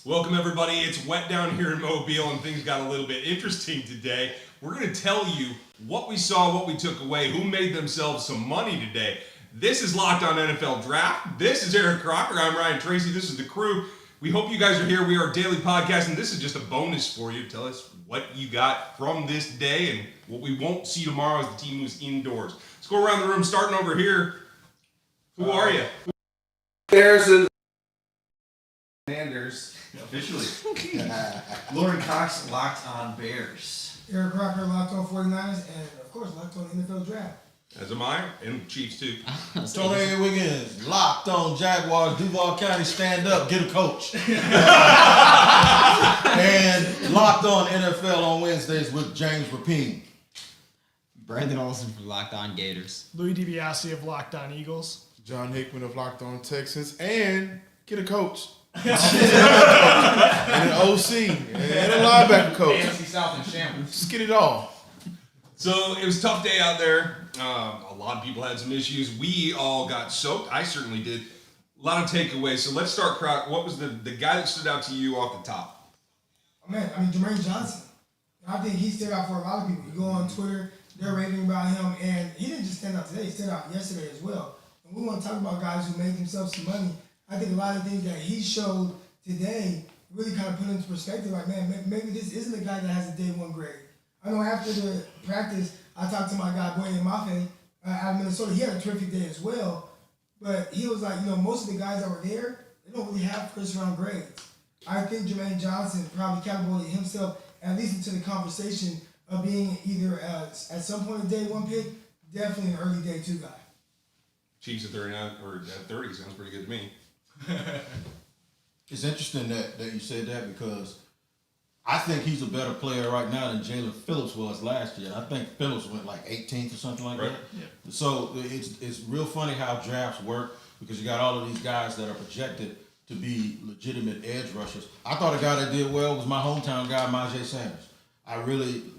Welcome, everybody. It's wet down here in Mobile, and things got a little bit interesting today. We're going to tell you what we saw, what we took away, who made themselves some money today. This is Locked On NFL Draft. This is Eric Crocker. I'm Ryan Tracy. This is the crew. We hope you guys are here. We are a daily podcast, and this is just a bonus for you. Tell us what you got from this day and what we won't see tomorrow as the team moves indoors. Let's go around the room, starting over here. Who are you? Carson. Sanders, officially. Lauren Cox, Locked On Bears. Eric Crocker, Locked On 49ers, and of course, Locked On NFL Draft. As am I, and Chiefs too. Tony Wiggins, Locked On Jaguars, Duval County, stand up, get a coach. And Locked On NFL on Wednesdays with James Rapine. Brandon Olsen from Locked On Gators. Louis DiBiase of Locked On Eagles. John Hickman of Locked On Texans, and get a coach. and an OC, and a linebacker coach. AFC South and Shambles. Just get it all. So it was a tough day out there. A lot of people had some issues. We all got soaked. I certainly did. A lot of takeaways. So let's start, Croc. What was the guy that stood out to you off the top? Jermaine Johnson. I think he stood out for a lot of people. You go on Twitter, they're raving about him, and he didn't just stand out today, he stood out yesterday as well. And we want to talk about guys who made themselves some money. I think a lot of things that he showed today really kind of put into perspective, like, man, maybe this isn't a guy that has a day one grade. I know after the practice, I talked to my guy, Boye Mafe, out of Minnesota. He had a terrific day as well, but he was like, most of the guys that were there, they don't really have first-round grades. I think Jermaine Johnson probably catapulted himself at least into the conversation of being either at some point a day one pick, definitely an early day two guy. Chiefs at 39 or at 30 sounds pretty good to me. It's interesting that you said that because I think he's a better player right now than Jalen Phillips was last year. I think Phillips went like 18th or something like that. Yeah. So it's real funny how drafts work because you got all of these guys that are projected to be legitimate edge rushers. I thought a guy that did well was my hometown guy, Myjai Sanders.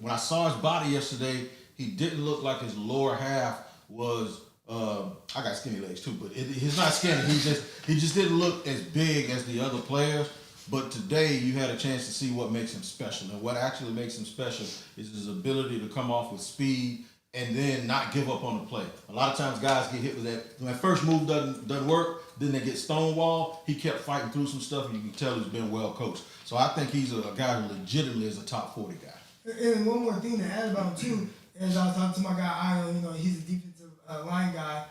When I saw his body yesterday, he didn't look like his lower half was. I got skinny legs too, but he's not skinny. He just didn't look as big as the other players. But today you had a chance to see what makes him special, and what actually makes him special is his ability to come off with speed and then not give up on the play. A lot of times guys get hit with that. When that first move doesn't work, then they get stonewalled. He kept fighting through some stuff, and you can tell he's been well coached. So I think he's a guy who legitimately is a top 40 guy. And one more thing to add about him too, as I was talking to my guy Io, he's a defensive line guy.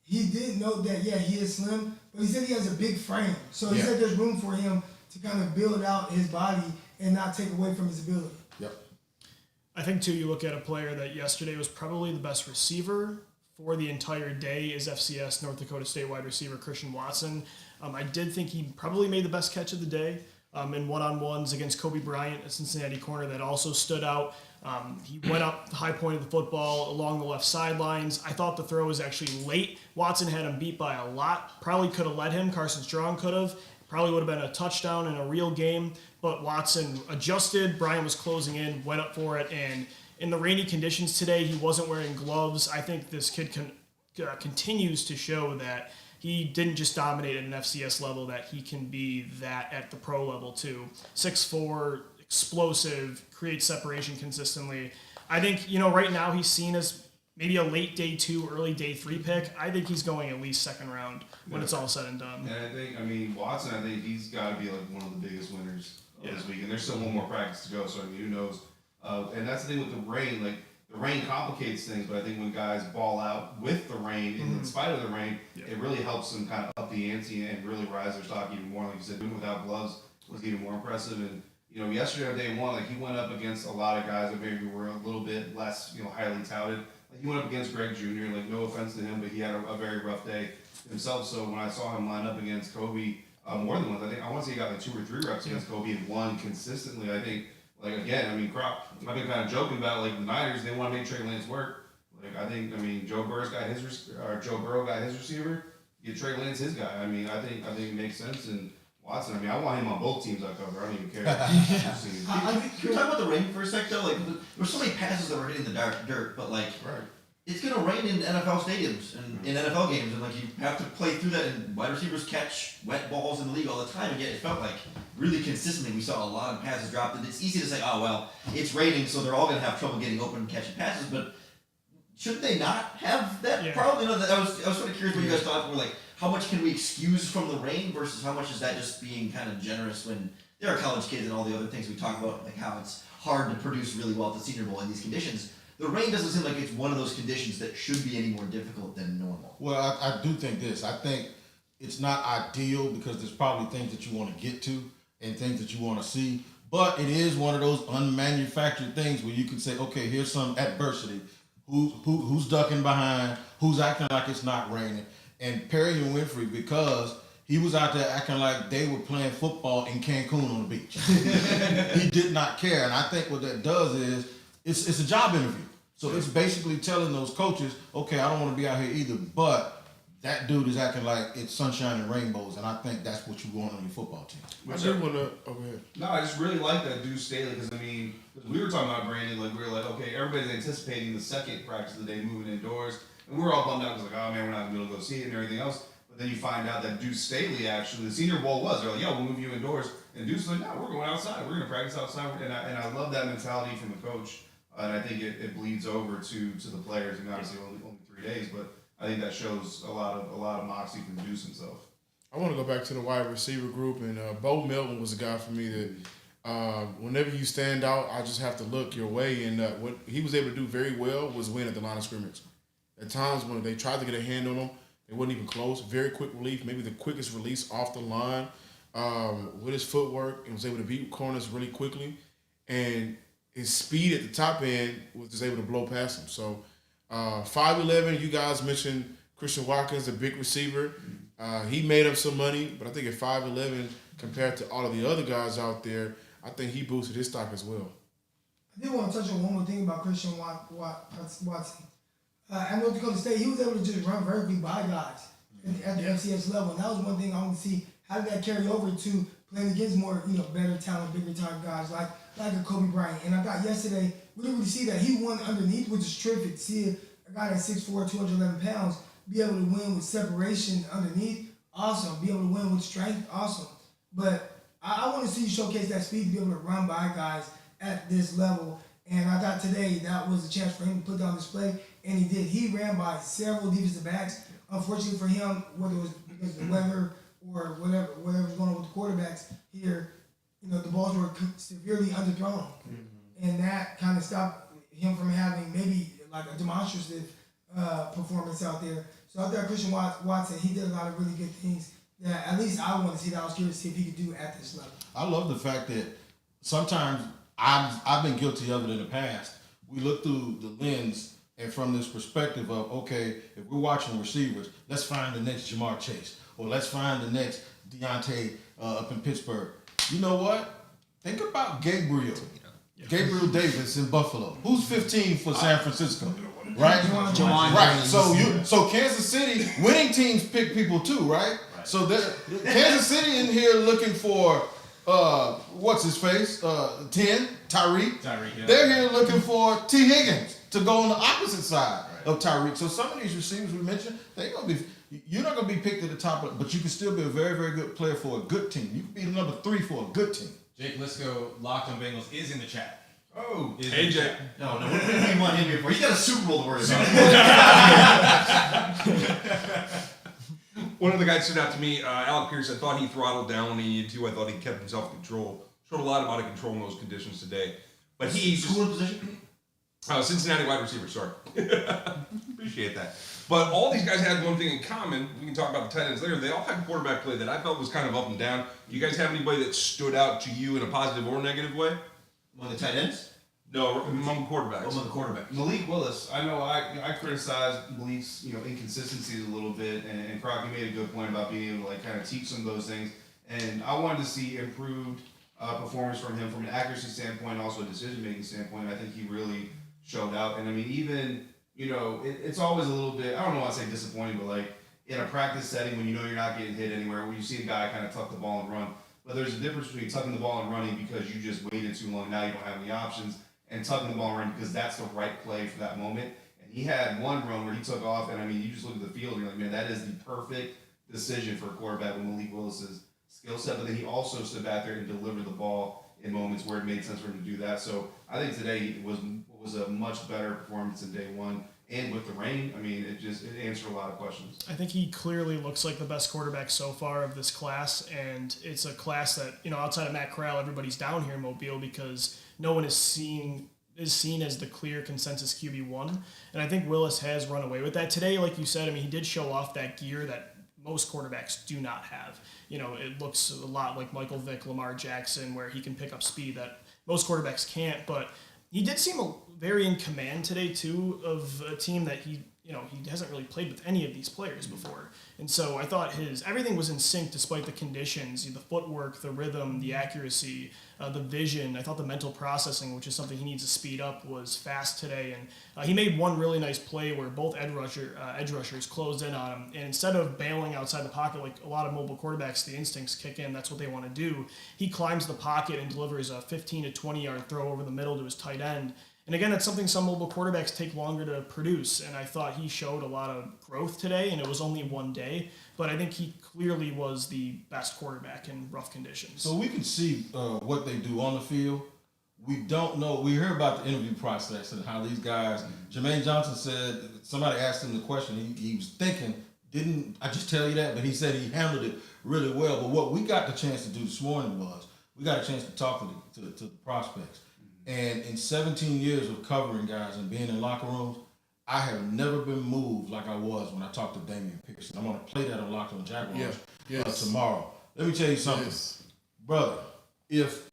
He did note that, he is slim, but he said he has a big frame. So he said there's room for him to kind of build out his body and not take away from his ability. Yep. I think, too, you look at a player that yesterday was probably the best receiver for the entire day is FCS North Dakota State wide receiver Christian Watson. I did think he probably made the best catch of the day in one-on-ones against Kobe Bryant, a Cincinnati corner that also stood out. He went up the high point of the football along the left sidelines. I thought the throw was actually late. Watson had him beat by a lot. Probably could have led him. Carson Strong could have. Probably would have been a touchdown in a real game. But Watson adjusted. Bryant was closing in, went up for it. And in the rainy conditions today, he wasn't wearing gloves. I think this kid continues to show that he didn't just dominate at an FCS level, that he can be that at the pro level too. 6'4", explosive, creates separation consistently. I think, right now he's seen as maybe a late day 2, early day 3 pick. I think he's going at least second round when it's all said and done. And Watson, he's got to be like one of the biggest winners of this week. And there's still one more practice to go, so who knows? And that's the thing with the rain. Like, the rain complicates things, but I think when guys ball out with the rain, and in spite of the rain, it really helps them kind of up the ante and really rise their stock even more. Like you said, doing without gloves was even more impressive. And yesterday on day one, he went up against a lot of guys that maybe were a little bit less, highly touted. He went up against Greg Jr., no offense to him, but he had a very rough day himself. So when I saw him line up against Kobe more than once, I want to say he got like 2 or 3 reps against Kobe and won consistently. I think, Crop, I've been kind of joking about, the Niners, they want to make Trey Lance work. I think Joe Burrow got his receiver. Get Trey Lance his guy. I think it makes sense. And Watson, I want him on both teams I cover. I don't even care. Can we talk about the rain for a sec, though? There were so many passes that were hitting the dirt, but, it's going to rain in NFL stadiums. And in NFL games, and like you have to play through that. And wide receivers catch wet balls in the league all the time, and yet it felt like really consistently we saw a lot of passes dropped. And it's easy to say, oh well, it's raining, so they're all going to have trouble getting open and catching passes, but shouldn't they not have that problem? You know, I was sort of curious what you guys thought were like. How much can we excuse from the rain versus how much is that just being kind of generous when there are college kids and all the other things we talk about, like how it's hard to produce really well at the Senior Bowl in these conditions. The rain doesn't seem like it's one of those conditions that should be any more difficult than normal. Well, I do think this. I think it's not ideal because there's probably things that you want to get to and things that you want to see. But it is one of those unmanufactured things where you can say, okay, here's some adversity. Who's ducking behind? Who's acting like it's not raining? And Perrion Winfrey, because he was out there acting like they were playing football in Cancun on the beach. He did not care. And I think what that does is it's a job interview. So it's basically telling those coaches, okay, I don't want to be out here either, but that dude is acting like it's sunshine and rainbows, and I think that's what you want on your football team. I do want to. Oh, go ahead. No, I just really like that Deuce Staley because, I mean, we were talking about Brandon, like, we were like, okay, everybody's anticipating the second practice of the day moving indoors. And we were all bummed out because, like, oh, man, we're not going to be able to go see it and everything else. But then you find out that Deuce Staley, actually, the Senior Bowl was. They're like, yeah, we'll move you indoors. And Deuce was like, no, we're going outside. We're going to practice outside. And I love that mentality from the coach. And I think it bleeds over to the players. And obviously only 3 days, but I think that shows a lot of moxie from Deuce himself. I want to go back to the wide receiver group, and Bo Melton was a guy for me that whenever you stand out, I just have to look your way. And what he was able to do very well was win at the line of scrimmage. At times when they tried to get a hand on him, they wasn't even close. Very quick relief, maybe the quickest release off the line with his footwork, and was able to beat corners really quickly. And his speed at the top end was just able to blow past him. So 5'11", you guys mentioned Christian Watkins, a big receiver. He made up some money, but I think at 5'11", compared to all of the other guys out there, I think he boosted his stock as well. I did want to touch on one more thing about Christian Watson. At North Dakota State, he was able to just run vertically by guys at the FCS level. And that was one thing I want to see. How did that carry over to playing against more, better talent, bigger time guys like a Kobe Bryant? And I thought yesterday, we didn't really see that. He won underneath, which is terrific. See a guy that's 6'4", 211 pounds, be able to win with separation underneath, awesome. Be able to win with strength, awesome. But I want to see you showcase that speed to be able to run by guys at this level. And I thought today that was a chance for him to put that on display, and he did. He ran by several defensive backs. Unfortunately for him, whether it was because of the weather or whatever was going on with the quarterbacks here, the balls were severely underthrown. Mm-hmm. And that kind of stopped him from having maybe like a demonstrative performance out there. So I thought Christian Watson, he did a lot of really good things that at least I want to see, that I was curious to see if he could do at this level. I love the fact that sometimes I've been guilty of it in the past. We look through the lens and from this perspective of, okay, if we're watching receivers, let's find the next Jamar Chase, or let's find the next Deontay up in Pittsburgh. You know what? Think about Gabriel Davis in Buffalo. Who's 15 for San Francisco? Right? Jawan right. James. So Kansas City, winning teams pick people too, right? So Kansas City in here looking for what's his face? 10, Tyreek. Yeah. They're here looking for T. Higgins to go on the opposite side of Tyreek. So some of these receivers we mentioned, you're not gonna be picked at the top, but you can still be a very, very good player for a good team. You can be the number 3 for a good team. Jake Lisco, Locked on Bengals, is in the chat. Oh, Hey, Jake. No, what do you want him here for? He's got a Super Bowl to worry about. One of the guys stood out to me, Alec Pierce. I thought he throttled down when he needed to. I thought he kept himself in control. Showed a lot of out of control in those conditions today. But he's School position? Cincinnati wide receiver, sorry. Appreciate that. But all these guys had one thing in common. We can talk about the tight ends later. They all had quarterback play that I felt was kind of up and down. Do you guys have anybody that stood out to you in a positive or negative way? Among the tight ends? No, among quarterbacks. Among the quarterbacks. Malik Willis. I know I criticized Malik's inconsistencies a little bit, and Crocker made a good point about being able to kind of teach some of those things. And I wanted to see improved performance from him from an accuracy standpoint, also a decision making standpoint. I think he really showed out. And I mean, even it's always a little bit, I don't know want to say disappointing, but like in a practice setting when you're not getting hit anywhere, when you see a guy kind of tuck the ball and run. But there's a difference between tucking the ball and running because you just waited too long. Now you don't have any options. And tucking the ball around because that's the right play for that moment. And he had one run where he took off, and I mean, you just look at the field, and you're like, man, that is the perfect decision for a quarterback with Malik Willis's skill set. But then he also stood back there and delivered the ball in moments where it made sense for him to do that. So I think today was a much better performance than day one. And with the rain, I mean, it answered a lot of questions. I think he clearly looks like the best quarterback so far of this class, and it's a class that, outside of Matt Corral, everybody's down here in Mobile because no one is seen as the clear consensus QB1. And I think Willis has run away with that today. Like you said, I mean, he did show off that gear that most quarterbacks do not have. It looks a lot like Michael Vick, Lamar Jackson, where he can pick up speed that most quarterbacks can't. But he did seem very in command today, too, of a team that he hasn't really played with any of these players before. And so I thought everything was in sync despite the conditions, the footwork, the rhythm, the accuracy, the vision. I thought the mental processing, which is something he needs to speed up, was fast today. And he made one really nice play where both edge rushers closed in on him. And instead of bailing outside the pocket like a lot of mobile quarterbacks, the instincts kick in, that's what they want to do. He climbs the pocket and delivers a 15 to 20 yard throw over the middle to his tight end. And again, that's something some mobile quarterbacks take longer to produce. And I thought he showed a lot of growth today, and it was only one day. But I think he clearly was the best quarterback in rough conditions. So we can see what they do on the field. We don't know. We hear about the interview process and how these guys, Jermaine Johnson said, somebody asked him the question. He was thinking, didn't I just tell you that? But he said he handled it really well. But what we got the chance to do this morning was we got a chance to talk to the prospects. And in 17 years of covering guys and being in locker rooms, I have never been moved like I was when I talked to Damian Pearson. I'm going to play that on Locked On Jaguars tomorrow. Let me tell you something, brother. If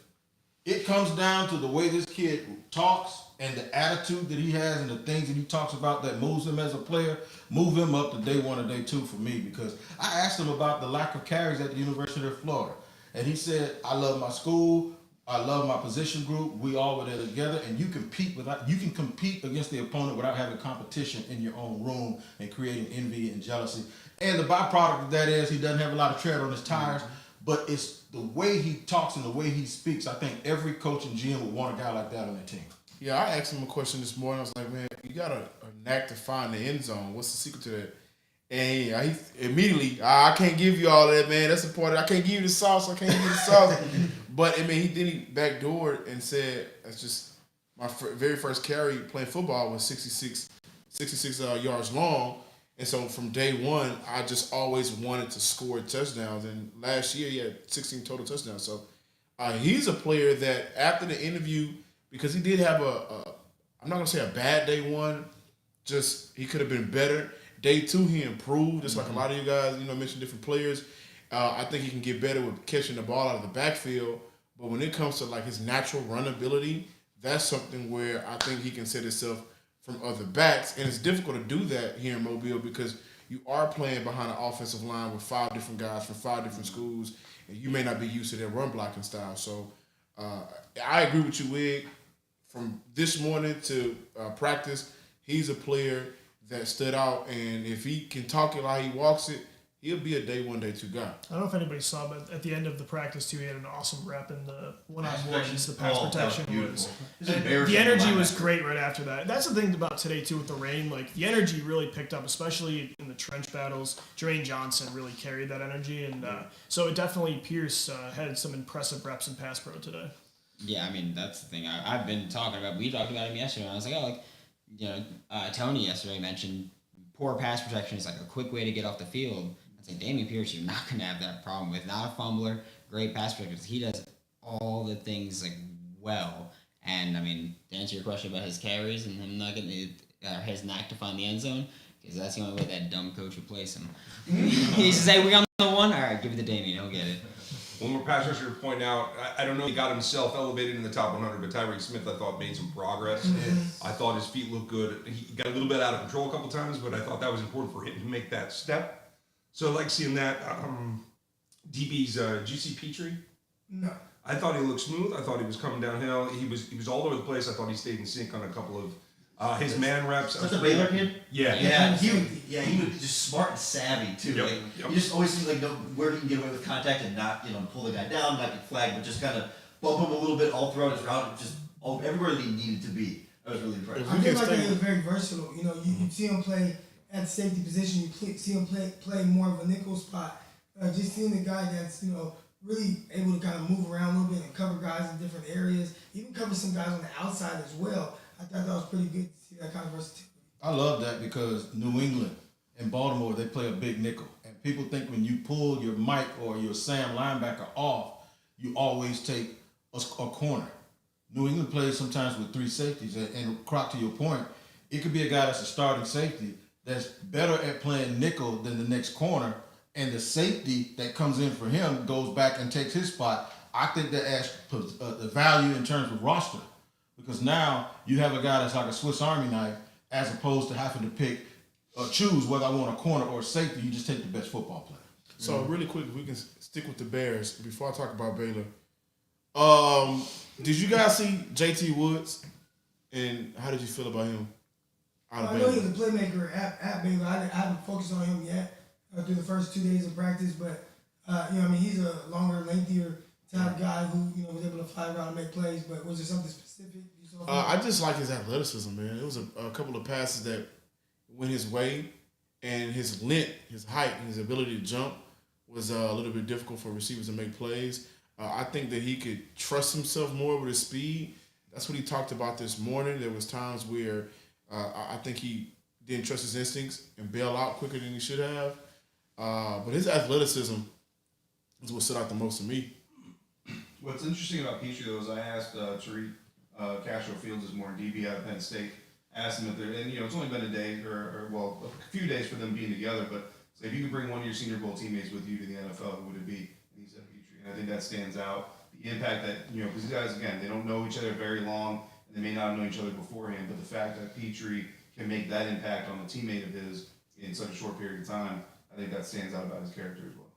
it comes down to the way this kid talks and the attitude that he has and the things that he talks about that moves him as a player, move him up to day one or day two for me, because I asked him about the lack of carries at the University of Florida. And he said, I love my school. I love my position group. We all were there together, and you can compete against the opponent without having competition in your own room and creating envy and jealousy. And the byproduct of that is he doesn't have a lot of tread on his tires, but it's the way he talks and the way he speaks. I think every coach and GM would want a guy like that on their team. Yeah, I asked him a question this morning. I was like, man, you got a knack to find the end zone. What's the secret to that? And he immediately, I can't give you all that, man. That's the part. I can't give you the sauce. I can't give you the sauce. But, I mean, he backdoored and said, that's just my very first carry playing football was 66 yards long. And so from day one, I just always wanted to score touchdowns. And last year, he had 16 total touchdowns. So he's a player that after the interview, because he did have I'm not going to say a bad day one, just he could have been better. Day two, he improved, just like a lot of you guys, mentioned different players. I think he can get better with catching the ball out of the backfield. But when it comes to like his natural run ability, that's something where I think he can set himself from other backs. And it's difficult to do that here in Mobile because you are playing behind an offensive line with 5 different guys from 5 different schools, and you may not be used to their run blocking style. So I agree with you, Wig. From this morning to practice, he's a player that stood out, and if he can talk it like he walks it, he'll be a day one, day two guy. I don't know if anybody saw, but at the end of the practice too, he had an awesome rep in the one-on-ones. The pass protection was the energy was great right after that. That's the thing about today too with the rain. Like the energy really picked up, especially in the trench battles. Jermaine Johnson really carried that energy, and so it definitely Pierce had some impressive reps in pass pro today. Yeah, I mean that's the thing. I've been talking about. We talked about him yesterday. And I was like, Tony yesterday mentioned poor pass protection is like a quick way to get off the field. I'd say Dameon Pierce, you're not going to have that problem with. Not a fumbler, great pass protector. He does all the things like well. And I mean, to answer your question about his carries and him not getting his knack to find the end zone, because that's the only way that dumb coach would place him. He used to say, "We got the one. All right, give it to Dameon. He'll get it." One more pass rusher to point out. I don't know if he got himself elevated in the top 100, but Tyreek Smith, I thought, made some progress. I thought his feet looked good. He got a little bit out of control a couple times, but I thought that was important for him to make that step. So I like seeing that. DB's GC Petrie. No. I thought he looked smooth. I thought he was coming downhill. He was all over the place. I thought he stayed in sync on a couple of his man reps. Was that the Baylor kid? Yeah. He was just smart and savvy too. Yep. He just always seems like know where he can get away with contact and not pull the guy down, not get flagged, but just kind of bump him a little bit all throughout his route, just everywhere that he needed to be. I was really impressed. If I we feel can like stay- he was very versatile. You know, you see him play at the safety position. You see him play more of a nickel spot. Just seeing the guy that's, you know, really able to kind of move around a little bit and cover guys in different areas. Even cover some guys on the outside as well. I thought that was pretty good to see that kind of versatility. I love that because New England and Baltimore, they play a big nickel. And people think when you pull your Mike or your Sam linebacker off, you always take a corner. New England plays sometimes with 3 safeties. And Croc, to your point, it could be a guy that's a starting safety that's better at playing nickel than the next corner, and the safety that comes in for him goes back and takes his spot. I think that adds the value in terms of roster, because now you have a guy that's like a Swiss Army knife, as opposed to having to pick or choose whether I want a corner or a safety. You just take the best football player. So really quick, if we can stick with the Bears before I talk about Baylor. Did you guys see JT Woods, and how did you feel about him? Out of I know Baylor? he's a playmaker at Baylor. I haven't focused on him yet through the first 2 days of practice, but you know, I mean, he's a longer, lengthier type guy who, you know, was able to fly around and make plays. But was there something specific you saw? I just like his athleticism, man. It was a couple of passes that went his way, and his length, his height, and his ability to jump was a little bit difficult for receivers to make plays. I think that he could trust himself more with his speed. That's what he talked about this morning. There was times where I think he didn't trust his instincts and bail out quicker than he should have. But his athleticism is what stood out the most to me. What's interesting about Petrie, though, is I asked Tariq Castro Fields is more DB out of Penn State. Asked him if they're, and you know, it's only been a day or a few days for them being together, but so if you could bring one of your Senior Bowl teammates with you to the NFL, who would it be? And he said Petrie, and I think that stands out. The impact that, you know, because these guys, again, they don't know each other very long, and they may not have known each other beforehand, but the fact that Petrie can make that impact on a teammate of his in such a short period of time, I think that stands out about his character as well.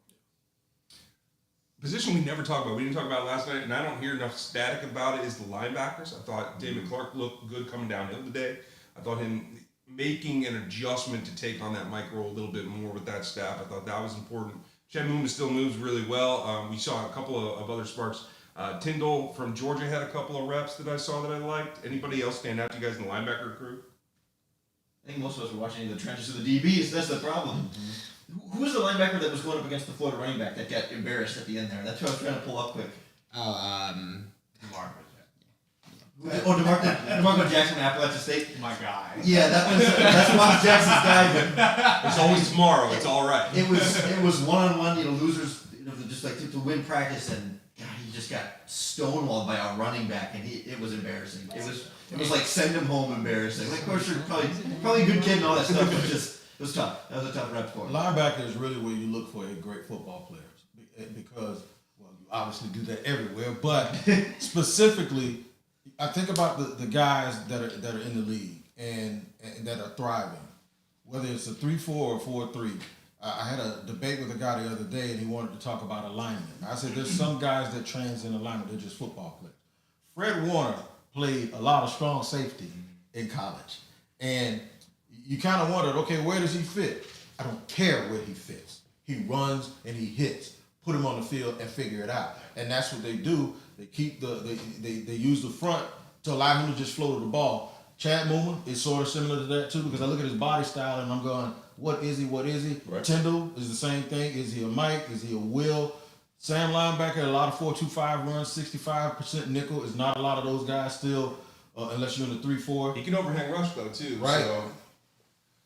Position we never talk about. We didn't talk about it last night, and I don't hear enough static about it, is the linebackers. I thought David Clark looked good coming downhill today. I thought him making an adjustment to take on that Mike role a little bit more with that staff. I thought that was important. Chet Moon still moves really well. We saw a couple of other sparks. Tyndall from Georgia had a couple of reps that I saw that I liked. Anybody else stand out to you guys in the linebacker crew? I think most of us were watching the trenches of the DBs. That's the problem. Who was the linebacker that was going up against the Florida running back that got embarrassed at the end there? That's what I was trying to pull up quick. DeMarco Jackson, Appalachian State. My guy. Yeah, that's Mark Jackson's guy. It's always tomorrow. It's all right. It was one-on-one, you know, losers, you know, just like to win practice, and God, he just got stonewalled by our running back, and it was embarrassing. It was like send him home embarrassing. Like, of course, you're probably a good kid and all that stuff, but it was tough. That was a tough rep for him. Linebacker is really where you look for a great football player, because, well, you obviously do that everywhere, but specifically, I think about the guys that are in the league and that are thriving, whether it's a 3-4 or 4-3. I had a debate with a guy the other day, and he wanted to talk about alignment. I said there's some guys that transcend alignment; they're just football players. Fred Warner played a lot of strong safety in college, and you kind of wondered, okay, where does he fit? I don't care where he fits. He runs and he hits. Put him on the field and figure it out. And that's what they do. They keep they use the front to allow him to just float the ball. Chad Muma is sort of similar to that too, because I look at his body style and I'm going, what is he? What is he? Right. Tyndall is the same thing. Is he a Mike? Is he a Will? Sam linebacker, a lot of 4.25 runs, 65% nickel. Is not a lot of those guys still, unless you're in the 3-4. He can overhang rush though too. Right. So.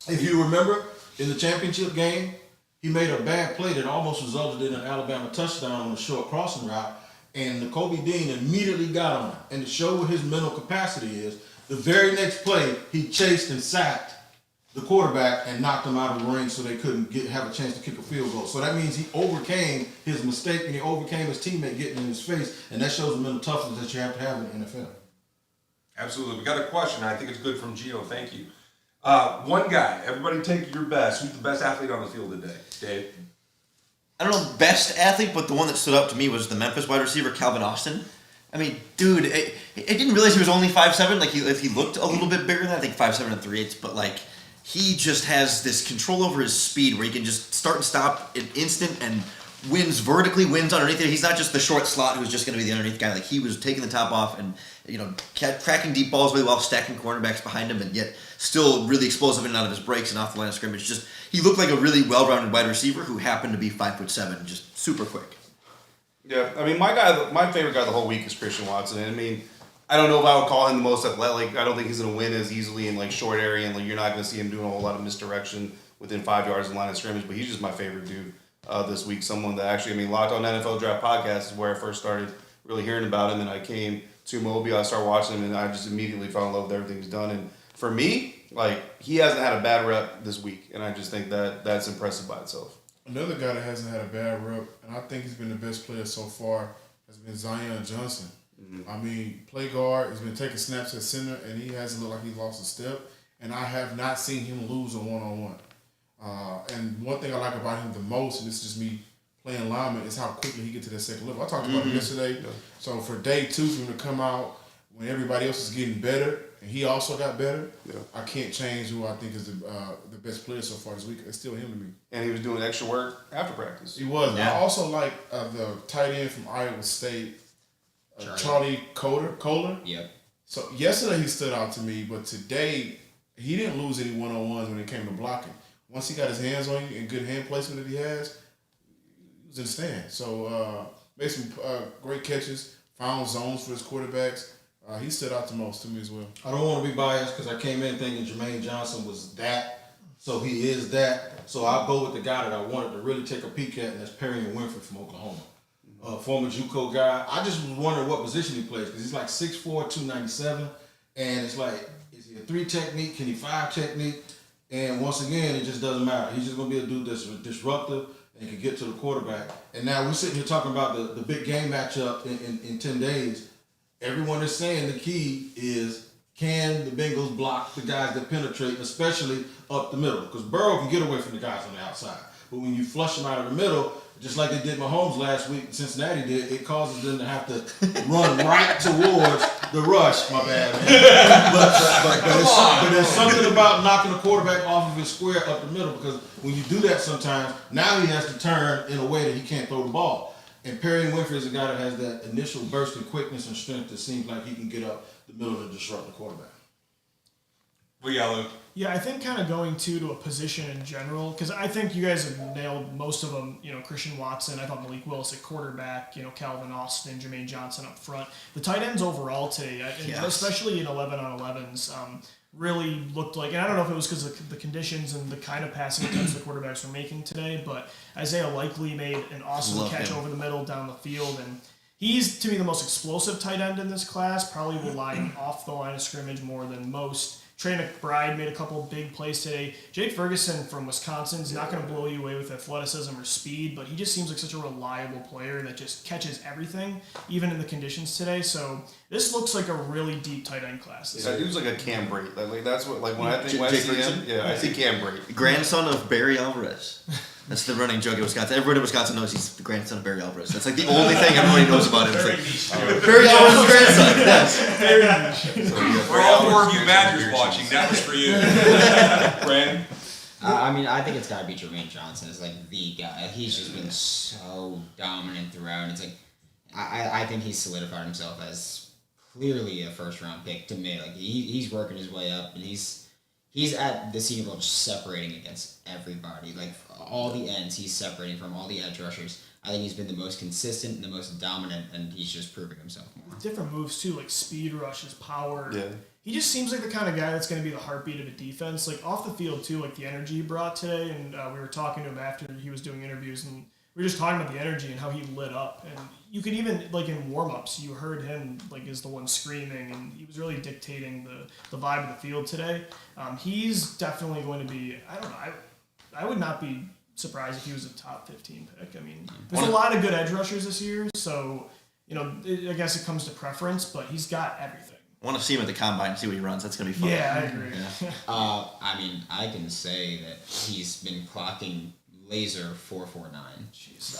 If you remember, in the championship game, he made a bad play that almost resulted in an Alabama touchdown on a short crossing route, and Nakobe Dean immediately got on it. And to show what his mental capacity is, the very next play, he chased and sacked the quarterback and knocked him out of the ring so they couldn't have a chance to kick a field goal. So that means he overcame his mistake and he overcame his teammate getting in his face, and that shows the mental toughness that you have to have in the NFL. Absolutely. We got a question. I think it's good from Gio. Thank you. One guy. Everybody take your best. Who's the best athlete on the field today? Dave? I don't know best athlete, but the one that stood up to me was the Memphis wide receiver, Calvin Austin. I mean, dude, I didn't realize he was only 5'7". Like, he looked a little bit bigger than that. I think 5'7" and 3/8", but like, he just has this control over his speed where he can just start and stop in instant and wins vertically, wins underneath it. He's not just the short slot who's just going to be the underneath guy. Like, he was taking the top off and, cracking deep balls really well, stacking cornerbacks behind him, and yet still really explosive in and out of his breaks and off the line of scrimmage. Just, he looked like a really well-rounded wide receiver who happened to be 5'7", just super quick. Yeah, I mean, my favorite guy the whole week is Christian Watson. And I mean, I don't know if I would call him the most athletic. I don't think he's going to win as easily in like short area, and like you're not going to see him doing a whole lot of misdirection within 5 yards of the line of scrimmage. But he's just my favorite dude this week. Someone that actually, I mean, Locked On NFL Draft Podcast is where I first started really hearing about him, and I came to Mobile. I started watching him, and I just immediately fell in love with everything he's done. And for me, like, he hasn't had a bad rep this week, and I just think that that's impressive by itself. Another guy that hasn't had a bad rep, and I think he's been the best player so far, has been Zion Johnson. I mean, play guard, he's been taking snaps at center, and he hasn't looked like he's lost a step. And I have not seen him lose a one-on-one. And one thing I like about him the most, and this is just me playing lineman, is how quickly he gets to that second level. I talked about him yesterday. Yeah. So for day 2, for him to come out when everybody else is getting better, and he also got better, I can't change who I think is the best player so far this week. It's still him to me. And he was doing extra work after practice. He was. Yeah. I also like the tight end from Iowa State, Charlie Kohler. Yep. So yesterday he stood out to me, but today he didn't lose any one-on-ones when it came to blocking. Once he got his hands on you and good hand placement that he has, he was in the stand. So made some great catches, found zones for his quarterbacks. He stood out the most to me as well. I don't want to be biased because I came in thinking Jermaine Johnson was that, so he is that. So I'll go with the guy that I wanted to really take a peek at, and that's Perrion Winfrey from Oklahoma. Former JUCO guy. I just was wondering what position he plays because he's like 6'4", 297, and it's like, is he a 3 technique? Can he 5 technique? And once again, it just doesn't matter. He's just going to be a dude that's disruptive and can get to the quarterback. And now we're sitting here talking about the big game matchup in 10 days. Everyone is saying the key is, can the Bengals block the guys that penetrate, especially up the middle? Because Burrow can get away from the guys on the outside. But when you flush them out of the middle, just like they did Mahomes last week, Cincinnati did, it causes them to have to run right towards the rush. My bad, man. But there's something about knocking the quarterback off of his square up the middle, because when you do that sometimes, now he has to turn in a way that he can't throw the ball. And Perrion Winfrey is a guy that has that initial burst of quickness and strength that seems like he can get up the middle and disrupt the quarterback. We got Luke. Yeah, I think kind of going to a position in general, because I think you guys have nailed most of them. Christian Watson, I thought Malik Willis at quarterback, Calvin Austin, Jermaine Johnson up front. The tight ends overall today, especially in 11-on-11s, really looked like, and I don't know if it was because of the conditions and the kind of passing attempts the quarterbacks were making today, but Isaiah Likely made an awesome catch over the middle down the field, and he's, to me, the most explosive tight end in this class, probably relying off the line of scrimmage more than most. Trey McBride made a couple big plays today. Jake Ferguson from Wisconsin is not going to blow you away with athleticism or speed, but he just seems like such a reliable player that just catches everything, even in the conditions today. So this looks like a really deep tight end class. That dude's like a Cam Brate. Like that's what, like when I think when I see him, I see Cam Brate. Grandson of Barry Alvarez. That's the running joke in Wisconsin. Everyone in Wisconsin knows he's the grandson of Barry Alvarez. That's like the only thing everybody knows about him. Barry Alvarez's grandson. Yes. For all 4 of you Badgers watching, that was for you. Brandon? I think it's got to be Jermaine Johnson. It's like the guy. He's just been so dominant throughout. It's like I think he's solidified himself as clearly a first-round pick to me. Like he's working his way up, and he's at the senior level just separating against everybody. Like all the ends, he's separating from all the edge rushers. I think he's been the most consistent and the most dominant, and he's just proving himself more. Different moves too, like speed rushes, power. Yeah. He just seems like the kind of guy that's going to be the heartbeat of a defense. Like off the field too, like the energy he brought today, and we were talking to him after he was doing interviews, and we were just talking about the energy and how he lit up. And you could even, like in warm-ups, you heard him like as the one screaming, and he was really dictating the vibe of the field today. He's definitely going to be, I don't know, I would not be surprised if he was a top 15 pick. I mean, there's a lot of good edge rushers this year, so, I guess it comes to preference, but he's got everything. I want to see him at the combine and see what he runs. That's going to be fun. Yeah, I agree. Yeah. I can say that he's been clocking laser 4.49. Jeez.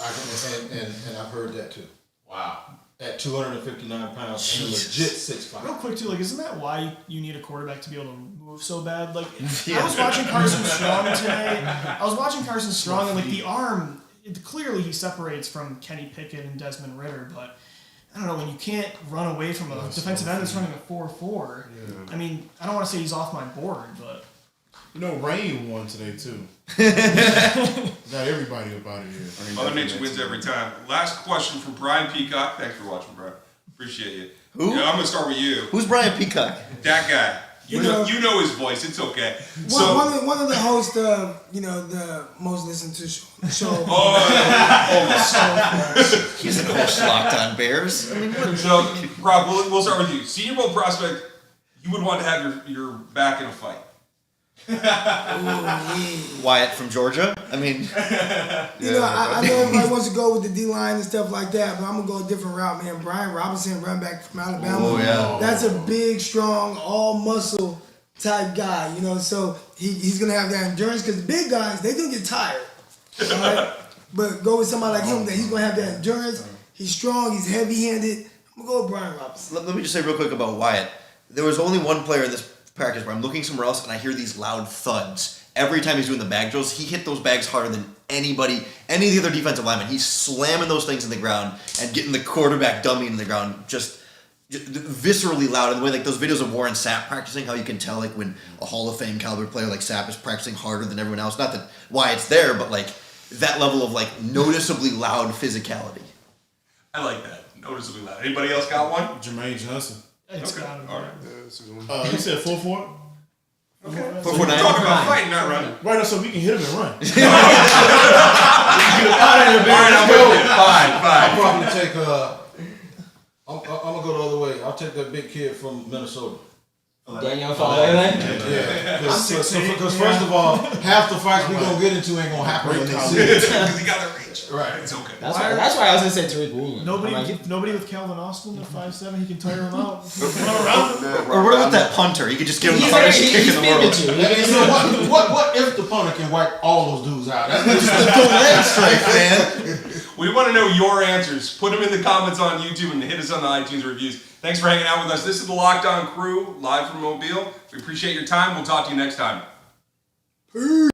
And I've heard that too. Wow. At 259 pounds and legit 6'5". Real quick too, like, isn't that why you need a quarterback to be able to move so bad? Like, I was watching Carson Strong today. And like the arm, clearly he separates from Kenny Pickett and Desmond Ridder, but I don't know, when you can't run away from a defensive end that's running a 4-4, I mean, I don't want to say he's off my board, but... You know, Rain won today, too. Got everybody up out of here. Mother Nature wins every time. Last question from Brian Peacock. Thanks for watching, Brian. Appreciate you. Who? Yeah, I'm going to start with you. Who's Brian Peacock? That guy. You know his voice. It's okay. So, one of the hosts of the most listened to show. He's the host Locked On Bears. I mean, what? So, Rob, we'll start with you. Senior Bowl prospect, you would want to have your back in a fight. Wyatt from Georgia. I mean, I know everybody wants to go with the D-line and stuff like that, but I'm going to go a different route, man. Brian Robinson, run back from Alabama. Oh, yeah. That's a big, strong, all-muscle type guy, so he's going to have that endurance because the big guys, they do get tired. All right? But go with somebody like him that he's going to have that endurance. He's strong. He's heavy-handed. I'm going to go with Brian Robinson. let me just say real quick about Wyatt. There was only one player in this practice where I'm looking somewhere else and I hear these loud thuds. Every time he's doing the bag drills, he hit those bags harder than any of the other defensive linemen. He's slamming those things in the ground and getting the quarterback dummy in the ground just viscerally loud. And the way, like, those videos of Warren Sapp practicing, how you can tell, like, when a Hall of Fame caliber player like Sapp is practicing harder than everyone else. Not that Wyatt's there, but, like, that level of, like, noticeably loud physicality. I like that. Noticeably loud. Anybody else got one? Jermaine Johnson. It's Okay. got him. All right. You said 4-4? Okay. 4-4-9. Talking about fighting, not running. Right, so we can hit him and run. Get him out of here, man. Let's go. Fine. I'll probably take I'm gonna go the other way. I'll take that big kid from Minnesota. Daniel Falaele? Yeah, because first of all, half the fights we gonna get into ain't gonna happen in this season. Because he got the reach. Right. It's okay. That's why I was gonna say Tariq Woolen. Nobody with Calvin Austin at 5'7", he can tire him out. Run around him. Or what about that punter? You could just give him the He's hardest like, kick he's in the world. speaking to And you know what if the punter can wipe all those dudes out? That's just The leg strike, man. We want to know your answers. Put them in the comments on YouTube and hit us on the iTunes reviews. Thanks for hanging out with us. This is the Locked On Crew, live from Mobile. We appreciate your time. We'll talk to you next time. Peace.